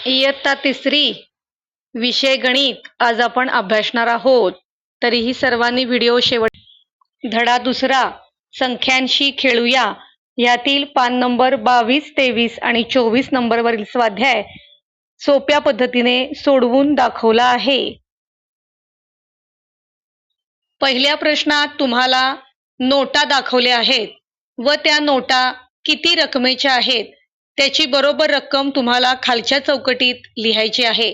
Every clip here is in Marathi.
इयत्ता तिसरी विषय गणित आज आपण अभ्यासणार आहोत. तरीही सर्वांनी व्हिडिओ शेवट. धडा दुसरा संख्यांशी खेळूया यातील पान नंबर 22, 23 आणि 24 नंबरवरील स्वाध्याय सोप्या पद्धतीने सोडवून दाखवला आहे. पहिल्या प्रश्नात तुम्हाला नोटा दाखवल्या आहेत व त्या नोटा किती रकमेच्या आहेत त्याची बरोबर रक्कम तुम्हाला खालच्या चौकटीत लिहायची आहे.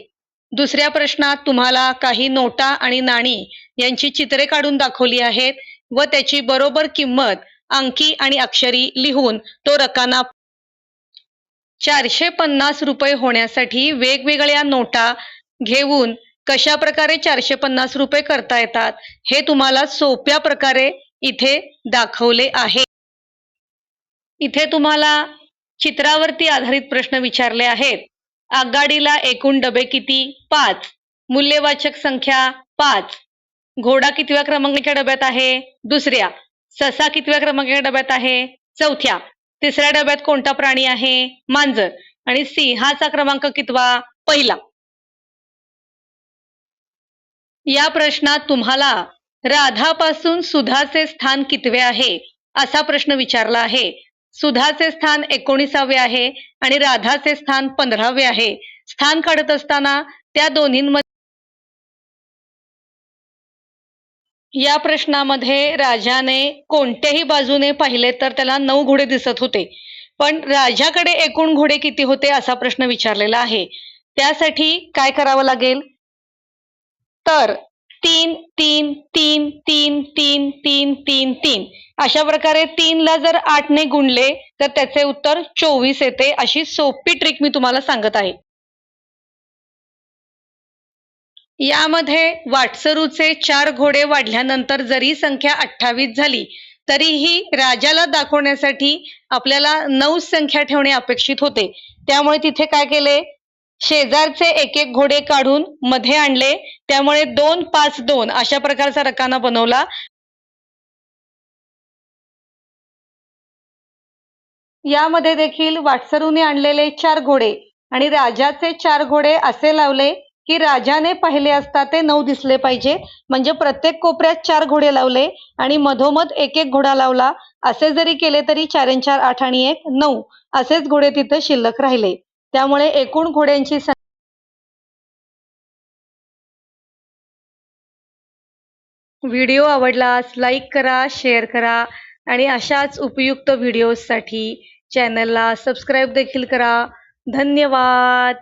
दुसऱ्या प्रश्नात तुम्हाला काही नोटा आणि नाणी यांची चित्रे काढून दाखवली आहेत व त्याची बरोबर किंमत अंकी आणि अक्षरी लिहून तो रकाना. 450 रुपये होण्यासाठी वेगवेगळ्या नोटा घेऊन कशा प्रकारे 450 रुपये करता येतात हे तुम्हाला सोप्या प्रकारे इथे दाखवले आहे. इथे तुम्हाला चित्रावरती आधारित प्रश्न विचारले आहेत. आगगाडीला एकूण डबे किती? 5. मूल्यवाचक संख्या 5. घोडा कितव्या क्रमांकाच्या डब्यात आहे? दुसऱ्या. ससा कितव्या क्रमांकाच्या डब्यात आहे? चौथ्या. तिसऱ्या डब्यात कोणता प्राणी आहे? मांजर. आणि सिंहाचा क्रमांक कितवा? पहिला. या प्रश्नात तुम्हाला राधापासून सुधाचे स्थान कितवे आहे असा प्रश्न विचारला आहे. सुधाचे स्थान 19वे आहे आणि राधाचे स्थान 15वे आहे. स्थान काढत असताना त्या दोन्हींमध्ये. या प्रश्नामध्ये राजाने कोणत्याही बाजूने पाहिले तर त्याला 9 घोडे दिसत होते, पण राजाकडे एकूण घोडे किती होते असा प्रश्न विचारलेला आहे. त्यासाठी काय करावं लागेल तर 3 3 3 3 3 3 3 3 अशा प्रकारे 3 ला जर 8 ने गुणले तर त्याचे उत्तर 24 येते. अशी सोपी ट्रिक मी तुम्हाला सांगत आहे. यामध्ये वाटसरूचे 4 घोडे वाढल्यानंतर जरी संख्या 28 झाली तरीही राजाला दाखवण्यासाठी आपल्याला 9 संख्या ठेवणे अपेक्षित होते. त्यामुळे तिथे काय केले, शेजारचे एक एक घोडे काढून मध्ये आणले. त्यामुळे 2 5 2 अशा प्रकारचा रकाना बनवला. यामध्ये देखील वाटसरूने आणलेले 4 घोडे आणि राजाचे 4 घोडे असे लावले की राजाने पाहिले असता ते 9 दिसले पाहिजे. म्हणजे प्रत्येक कोपऱ्यात 4 घोडे लावले आणि मधोमध एक एक घोडा लावला. असे जरी केले तरी 4 आणि 4 8 आणि 1 9 असेच घोडे तिथे शिल्लक राहिले. त्यामुळे एकूण घोड्यांची संख्या. व्हिडिओ आवडल्यास लाईक करा, शेअर करा आणि अशाच उपयुक्त व्हिडिओसाठी चॅनलला सबस्क्राईब देखील करा. धन्यवाद.